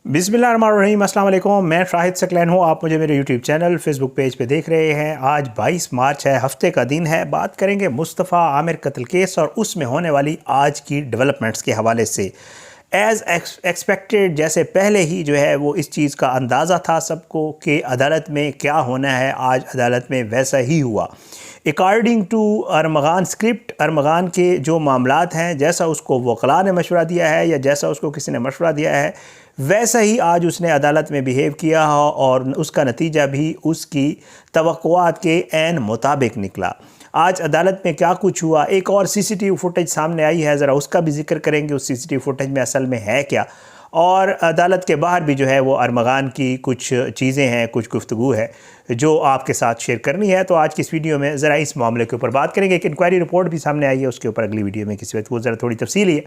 बिस्मिल्लाहिर्रहमानिर्रहीम, अस्सलाम वालेकुम। मैं शाहिद सकलैन हूँ। आप मुझे मेरे यूट्यूब चैनल फेसबुक पेज पे देख रहे हैं। आज 22 मार्च है, हफ्ते का दिन है। बात करेंगे मुस्तफ़ा आमिर कत्ल केस और उसमें होने वाली आज की डेवलपमेंट्स के हवाले से। एज़ एक्सपेक्टेड, जैसे पहले ही जो है वो इस चीज़ का अंदाज़ा था सबको कि अदालत में क्या होना है, आज अदालत में वैसा ही हुआ। अकॉर्डिंग टू अरमगान स्क्रिप्ट, अरमगान के जो मामलात हैं, जैसा उसको वकला ने मशवरा दिया है या जैसा उसको किसी ने मशवरा दिया है, वैसा ही आज उसने अदालत में बिहेव किया हो और उसका नतीजा भी उसकी तवक्कुआत के ऐन मुताबिक निकला। आज अदालत में क्या कुछ हुआ, एक और सीसीटीवी फुटेज सामने आई है, ज़रा उसका भी जिक्र करेंगे। उस सीसीटीवी फुटेज में असल में है क्या, और अदालत के बाहर भी जो है वो अरमगान की कुछ चीज़ें हैं, कुछ गुफ्तगू है जो आपके साथ शेयर करनी है। तो आज की इस वीडियो में ज़रा इस मामले के ऊपर बात करेंगे। एक इंक्वायरी रिपोर्ट भी सामने आई है, उसके ऊपर अगली वीडियो में किसी वक्त वो ज़रा थोड़ी तफसीली है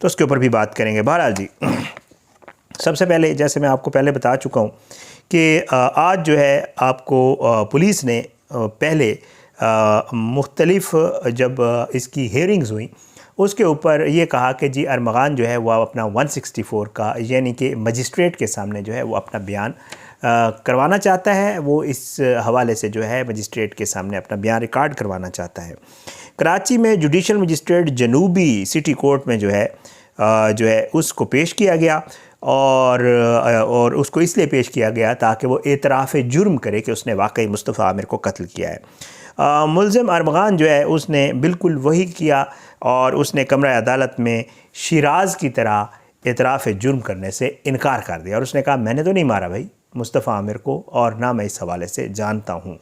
तो उसके ऊपर भी बात करेंगे। बहरहाल जी, सबसे पहले जैसे मैं आपको पहले बता चुका हूँ कि आज जो है आपको पुलिस ने पहले मुख्तलिफ जब इसकी हेयरिंग्स हुई उसके ऊपर ये कहा कि जी अरमगान जो है वो अपना 164 का यानी कि मजिस्ट्रेट के सामने जो है वो अपना बयान करवाना चाहता है। वो इस हवाले से जो है मजिस्ट्रेट के सामने अपना बयान रिकॉर्ड करवाना चाहता है। कराची में जुडिशल मजिस्ट्रेट जनूबी सिटी कोर्ट में जो है उसको पेश किया गया और उसको इसलिए पेश किया गया ताकि वो एतराफ़ जुर्म करे कि उसने वाकई मुस्तफ़ा आमिर को कत्ल किया है। मुल्ज़िम अरमगान जो है उसने बिल्कुल वही किया और उसने कमरा अदालत में शिराज की तरह एतराफ़ जुर्म करने से इनकार कर दिया और उसने कहा मैंने तो नहीं मारा भाई मुस्तफ़ा आमिर को, और ना मैं इस हवाले से जानता हूँ।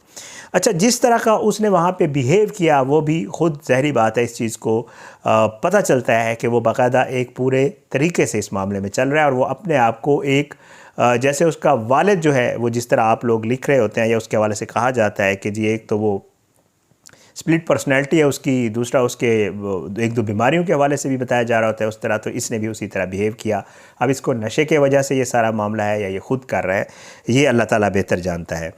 अच्छा, जिस तरह का उसने वहाँ पे बिहेव किया वो भी ख़ुद ज़हरी बात है, इस चीज़ को पता चलता है कि वो बाकायदा एक पूरे तरीके से इस मामले में चल रहा है और वो अपने आप को एक जैसे उसका वालिद जो है वो जिस तरह आप लोग लिख रहे होते हैं या उसके हवाले से कहा जाता है कि जी एक तो वो स्प्लिट पर्सनैलिटी है उसकी, दूसरा उसके एक दो बीमारियों के हवाले से भी बताया जा रहा होता है उस तरह, तो इसने भी उसी तरह बिहेव किया। अब इसको नशे के वजह से ये सारा मामला है या ये ख़ुद कर रहा है, ये अल्लाह ताला बेहतर जानता है।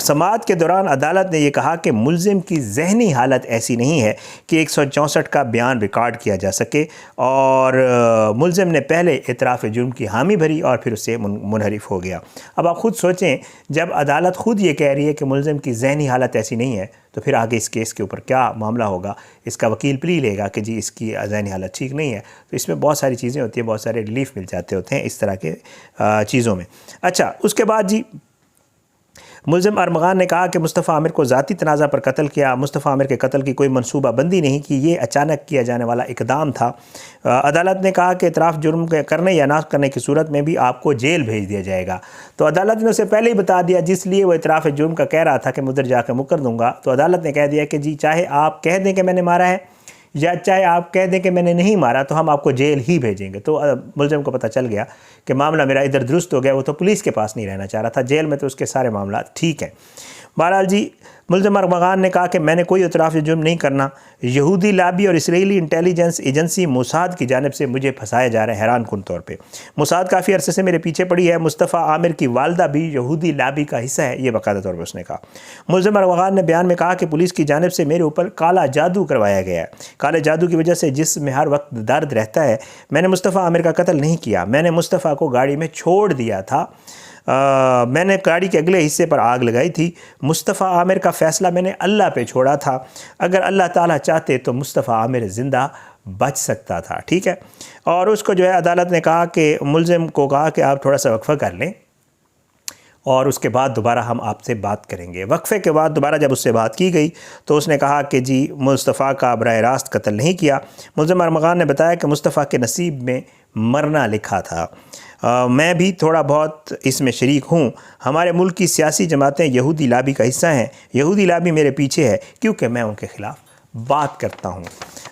समाअत के दौरान अदालत ने यह कहा कि मुल्ज़िम की ज़हनी हालत ऐसी नहीं है कि 164 का बयान रिकॉर्ड किया जा सके और मुल्ज़िम ने पहले एतराफ़ जुर्म की हामी भरी और फिर उससे मुनहरिफ हो गया। अब आप ख़ुद सोचें, जब अदालत ख़ुद ये कह रही है कि मुल्ज़िम की ज़हनी हालत ऐसी नहीं है तो फिर आगे इस केस के ऊपर क्या मामला होगा। इसका वकील प्ली लेगा कि जी इसकी ज़हनी हालत ठीक नहीं है, तो इसमें बहुत सारी चीज़ें होती हैं, बहुत सारे रिलीफ मिल जाते होते हैं इस तरह के चीज़ों में। अच्छा, उसके बाद जी मुल्ज़िम अरमगान ने कहा कि मुस्तफ़ा आमिर को ज़ाती तनाज़ा पर कत्ल किया, मुस्तफ़ा आमिर के कत्ल की कोई मनसूबा बंदी नहीं की, ये अचानक किया जाने वाला इक़दाम था। अदालत ने कहा कि इतराफ़ जुर्म करने या ना करने की सूरत में भी आपको जेल भेज दिया जाएगा। तो अदालत ने उसे पहले ही बता दिया, जिसलिए वो इतराफ़ जुर्म का कह रहा था कि मैं उधर जाकर मुकर दूँगा, तो अदालत ने कह दिया कि जी चाहे आप कह दें कि मैंने मारा है या चाहे आप कह दें कि मैंने नहीं मारा, तो हम आपको जेल ही भेजेंगे। तो मुल्ज़िम को पता चल गया कि मामला मेरा इधर दुरुस्त हो गया, वो तो पुलिस के पास नहीं रहना चाह रहा था, जेल में तो उसके सारे मामला ठीक हैं। बहरहाल जी, मुल्ज़िम अरमगान ने कहा कि मैंने कोई इतराफ़ जुर्म नहीं करना, यहूदी लाबी और इसराइली इंटेलिजेंस एजेंसी मोसाद की जानिब से मुझे फंसाया जा रहा है हैरान कुन तौर पे। मोसाद काफ़ी अरसे से मेरे पीछे पड़ी है, मुस्तफ़ा आमिर की वालदा भी यहूदी लाबी का हिस्सा है, ये बाकायदा तौर पर उसने कहा। मुल्ज़िम अरमगान ने बयान में कहा कि पुलिस की जानिब से मेरे ऊपर काला जादू करवाया गया है, काले जादू की वजह से जिसम में हर वक्त दर्द रहता है। मैंने मुस्तफ़ा आमिर का कत्ल नहीं किया, मैंने मुस्तफ़ा को गाड़ी में छोड़ दिया था, मैंने गाड़ी के अगले हिस्से पर आग लगाई थी। मुस्तफ़ा आमिर का फ़ैसला मैंने अल्लाह पे छोड़ा था, अगर अल्लाह ताला चाहते तो मुस्तफ़ा आमिर ज़िंदा बच सकता था। ठीक है, और उसको जो है अदालत ने कहा कि मुल्ज़िम को कहा कि आप थोड़ा सा वक्फ़ा कर लें और उसके बाद दोबारा हम आपसे बात करेंगे। वक्फ़े के बाद दोबारा जब उससे बात की गई तो उसने कहा कि जी मुस्तफ़ा का बराह रास्त कत्ल नहीं किया। मुल्ज़िम अरमगान ने बताया कि मुस्तफ़ा के नसीब में मरना लिखा था, मैं भी थोड़ा बहुत इसमें शरीक हूँ। हमारे मुल्क की सियासी जमातें यहूदी लाबी का हिस्सा हैं, यहूदी लाबी मेरे पीछे है क्योंकि मैं उनके ख़िलाफ़ बात करता हूँ।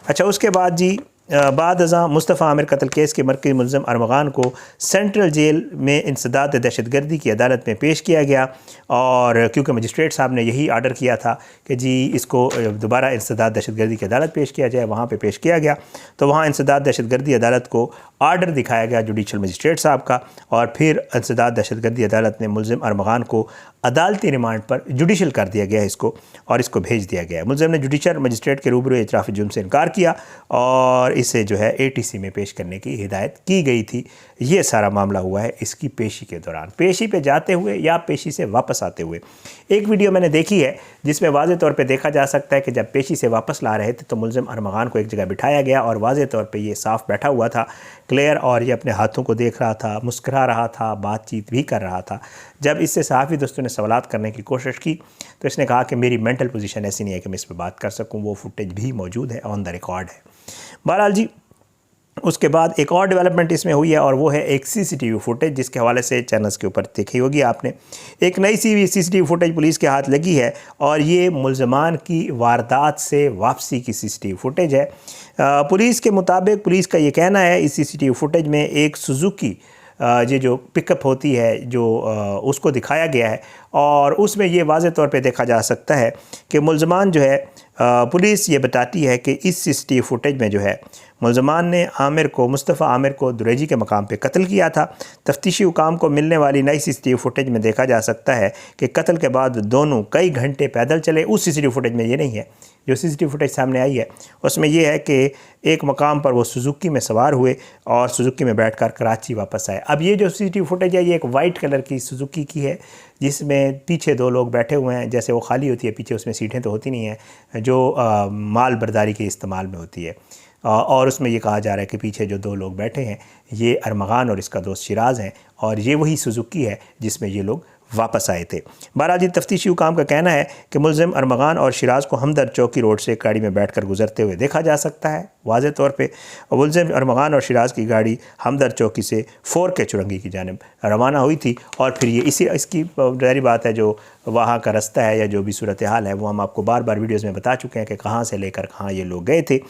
अच्छा, उसके बाद जी बाद अज़ां मुस्तफ़ा आमिर कत्ल केस के मरकज़ी मुल्ज़िम अरमगान को सेंट्रल जेल में इंसदाद दहशतगर्दी की अदालत में पेश किया गया और क्योंकि मजिस्ट्रेट साहब ने यही आर्डर किया था कि जी इसको दोबारा इंसदाद दहशतगर्दी की अदालत पेश किया जाए, वहाँ पे पेश किया गया। तो वहाँ इंसदाद दहशतगर्दी अदालत को आर्डर दिखाया गया जुडिशल मजिस्ट्रेट साहब का और फिर इंसदाद दहशतगर्दी अदालत ने मुल्ज़िम अरमगान को अदालती रिमांड पर जुडिशल कर दिया गया इसको और इसको भेज दिया गया। मुल्ज़िम ने जुडिशल मजिस्ट्रेट के रूबरू इतराफ़ जुर्म से इनकार किया और इसे जो है ATC में पेश करने की हिदायत की गई थी। ये सारा मामला हुआ है इसकी पेशी के दौरान, पेशी पे जाते हुए या पेशी से वापस आते हुए। एक वीडियो मैंने देखी है जिसमें वाज़े तौर पे देखा जा सकता है कि जब पेशी से वापस ला रहे थे तो मुलज़िम अरमगान को एक जगह बिठाया गया और वाज़े तौर पे ये साफ़ बैठा हुआ था, क्लियर, और ये अपने हाथों को देख रहा था, मुस्कुरा रहा था, बातचीत भी कर रहा था। जब इससे सहाफ़ी दोस्तों ने सवालात करने की कोशिश की तो इसने कहा कि मेरी मेंटल पोजीशन ऐसी नहीं है कि मैं इस पर बात कर सकूं। वो फुटेज भी मौजूद है, ऑन द रिकॉर्ड है। बहरहाल जी, उसके बाद एक और डेवलपमेंट इसमें हुई है और वो है एक CCTV फुटेज, जिसके हवाले से चैनल्स के ऊपर देखी होगी आपने। एक नई CCTV फुटेज पुलिस के हाथ लगी है और ये मुलज़मान की वारदात से वापसी की CCTV फुटेज है। पुलिस के मुताबिक, पुलिस का ये कहना है इस CCTV फुटेज में एक सुजुकी ये जो पिकअप होती है जो उसको दिखाया गया है और उसमें ये वाज़े तौर पे देखा जा सकता है कि मुलज़मान जो है, पुलिस ये बताती है कि इस CCTV फुटेज में जो है मुलज़मान ने मुस्तफ़ा आमिर को दुरेजी के मकाम पे कत्ल किया था। तफ्तीशी हुकाम को मिलने वाली नई CCTV फुटेज में देखा जा सकता है कि कत्ल के बाद दोनों कई घंटे पैदल चले। उस CCTV फुटेज में ये नहीं है। जो CCTV फुटेज सामने आई है उसमें ये है कि एक मकाम पर वो सुजुकी में सवार हुए और सुजुकी में बैठकर कराची वापस आए। अब ये जो CCTV फुटेज है ये एक वाइट कलर की सुजुकी की है जिसमें पीछे दो लोग बैठे हुए हैं। जैसे वो खाली होती है पीछे, उसमें सीटें तो होती नहीं हैं जो माल बर्दारी के इस्तेमाल में होती है। और उसमें ये कहा जा रहा है कि पीछे जो दो लोग बैठे हैं ये अरमगान और इसका दोस्त शिराज हैं और ये वही सुजुकी है जिसमें ये लोग वापस आए थे। बहरहाल जी, तफ्तीशी हुकाम का कहना है कि मुलज़िम अरमगान और शिराज को हमदर्द चौकी रोड से गाड़ी में बैठकर गुजरते हुए देखा जा सकता है वाज़े तौर पे। मुलज़िम अरमगान और शिराज की गाड़ी हमदर्द चौकी से 4K चुरंगी की जानिब रवाना हुई थी और फिर ये इसकी ज़ाहिर बात है जो वहाँ का रास्ता है या जो भी सूरत हाल है वो हम आपको बार बार वीडियोज़ में बता चुके हैं कि कहाँ से लेकर कहाँ ये लोग गए थे।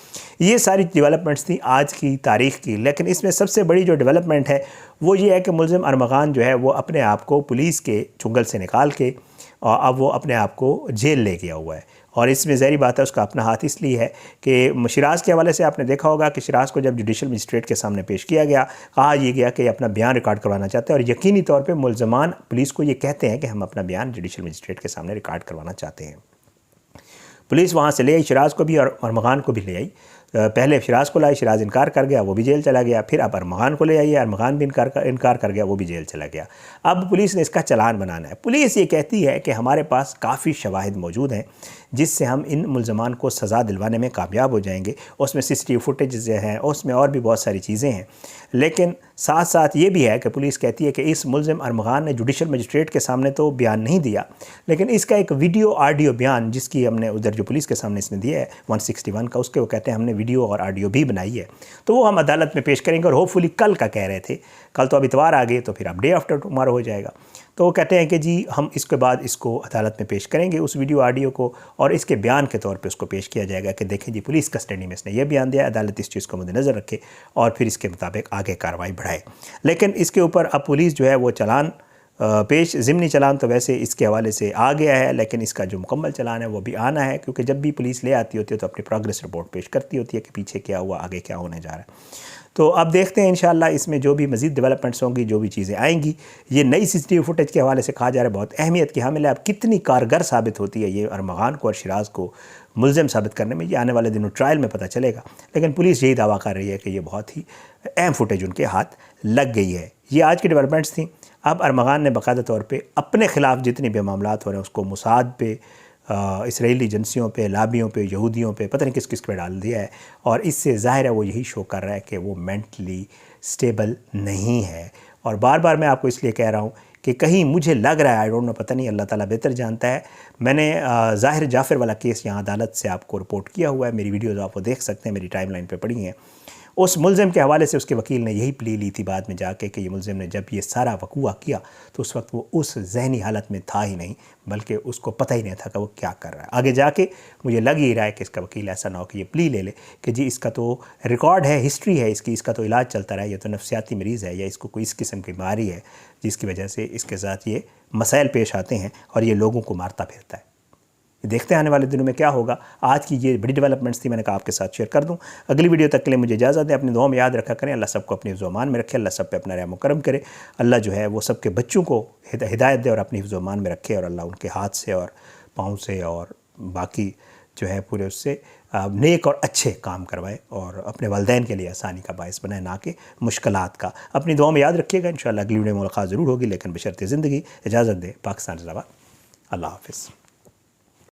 ये सारी डेवलपमेंट्स थी आज की तारीख़ की, लेकिन इसमें सबसे बड़ी जो डेवलपमेंट है वो ये है कि मुलज़िम अरमगान जो है वो अपने आप को पुलिस के चुंगल से निकाल के और अब वो अपने आप को जेल ले गया हुआ है। और इसमें ज़ाहिर बात है उसका अपना हाथ इसलिए है कि शिराज के हवाले से आपने देखा होगा कि शिराज को जब जुडिशल मजिस्ट्रेट के सामने पेश किया गया, कहा यह गया कि अपना बयान रिकॉर्ड करवाना चाहते हैं और यकीनी तौर पे मुलज़मान पुलिस को ये कहते हैं कि हम अपना बयान जुडिशल मजिस्ट्रेट के सामने रिकॉर्ड करवाना चाहते हैं। पुलिस वहाँ से ले आई, शिराज को भी और अरमगान को भी ले आई। पहले शिराज को लाई, शिराज इनकार कर गया, वो भी जेल चला गया। फिर अब अरमगान को ले आई, अरमगान भी इनकार कर गया, वो भी जेल चला गया। अब पुलिस ने इसका चालान बनाना है। पुलिस ये कहती है कि हमारे पास काफ़ी शवाहिद मौजूद हैं जिससे हम इन मुलज़मान को सज़ा दिलवाने में कामयाब हो जाएंगे। उसमें CCTV फुटेज हैं, उसमें और भी बहुत सारी चीज़ें हैं, लेकिन साथ साथ ये भी है कि पुलिस कहती है कि इस मुलज़िम अरमगान ने जुडिशल मजिस्ट्रेट के सामने तो बयान नहीं दिया, लेकिन इसका एक वीडियो ऑडियो बयान जिसकी हमने उधर जो पुलिस के सामने इसने दिया है 161 का, उसके वो कहते हैं हमने वीडियो और ऑडियो भी बनाई है, तो वो हम अदालत में पेश करेंगे और होपफुली कल का कह रहे थे। कल तो अब इतवार आ गए तो फिर अब डे आफ्टर टुमारो हो जाएगा। तो वो कहते हैं कि जी हम इसके बाद इसको अदालत में पेश करेंगे उस वीडियो ऑडियो को और इसके बयान के तौर पे उसको पेश किया जाएगा कि देखें जी पुलिस कस्टडी में इसने ये बयान दिया, अदालत इस चीज़ को मद्देनज़र रखे और फिर इसके मुताबिक आगे कार्रवाई बढ़ाए। लेकिन इसके ऊपर अब पुलिस जो है वो चालान पेश, ज़िमनी चालान तो वैसे इसके हवाले से आ गया है, लेकिन इसका जो मुकम्मल चालान है वो भी आना है, क्योंकि जब भी पुलिस ले आती होती है तो अपनी प्रोग्रेस रिपोर्ट पेश करती होती है कि पीछे क्या हुआ, आगे क्या होने जा रहा है। तो अब देखते हैं इंशाल्लाह इसमें जो भी मज़ीद डेवलपमेंट्स होंगी, जो भी चीज़ें आएंगी। ये नई CCTV फुटेज के हवाले से कहा जा रहा है बहुत अहमियत की हामिल है। अब कितनी कारगर साबित होती है ये अरमगान को और शिराज को मुलज़िम साबित करने में, ये आने वाले दिनों ट्रायल में पता चलेगा। लेकिन पुलिस यही दावा कर रही है कि ये बहुत ही अहम फुटेज उनके हाथ लग गई है। ये आज की डेवलपमेंट्स थी। अब अरमगान ने बाकायदा तौर पर अपने ख़िलाफ़ जितने भी मामलात हो रहे हैं उसको मुसाद पे, इसराइली एजेंसियों पे, लाबियों पे, यहूदियों पे, पता नहीं किस किस पे डाल दिया है और इससे ज़ाहिर है वो यही शो कर रहा है कि वो मेंटली स्टेबल नहीं है। और बार बार मैं आपको इसलिए कह रहा हूँ कि कहीं मुझे लग रहा है, आई डोंट नो, पता नहीं, अल्लाह ताला बेहतर जानता है। मैंने ज़ाहिर जाफ़र वाला केस यहाँ अदालत से आपको रिपोर्ट किया हुआ है, मेरी वीडियोज़ आप वो देख सकते हैं, मेरी टाइमलाइन पे पड़ी हैं। उस मुलज़िम के हवाले से उसके वकील ने यही प्ली ली थी बाद में जाके कि ये मुलज़िम ने जब ये सारा वकूआ किया तो उस वक्त वो उस जहनी हालत में था ही नहीं, बल्कि उसको पता ही नहीं था कि वो क्या कर रहा है। आगे जाके मुझे लग ही रहा है कि इसका वकील ऐसा ना हो कि ये प्ली ले ले कि जी इसका तो रिकॉर्ड है, हिस्ट्री है इसकी, इसका तो इलाज चलता रहा है, ये तो नफ्सियाती मरीज़ है या इसको कोई इस किस्म की बीमारी है जिसकी वजह से इसके साथ ये मसाइल पेश आते हैं और ये लोगों को मारता फिरता है। देखते हैं आने वाले दिनों में क्या होगा। आज की ये बड़ी डेवलपमेंट्स थी, मैंने कहा आपके साथ शेयर कर दूं। अगली वीडियो तक के लिए मुझे इजाज़त है। अपनी दुआ में याद रखा करें, अल्लाह सबको अपनी हिफ्ज़-ओ-अमान में रखे, अल्लाह सब पे अपना रहम करम करे, अल्लाह जो है वो सबके बच्चों को हिदायत दे और अपनी हिफ्ज़-ओ-अमान में रखे और अल्लाह उनके हाथ से और पाँव से और बाकी جو ہے پورے اس سے نیک اور اچھے کام کروائے اور اپنے والدین کے لیے آسانی کا باعث بنائے، نہ کہ مشکلات کا۔ اپنی دعاؤں میں یاد رکھیے گا، انشاءاللہ اگلی ویڈیو میں ملاقات ضرور ہوگی، لیکن بشرط زندگی اجازت دے۔ پاکستان زندہ باد، اللہ حافظ۔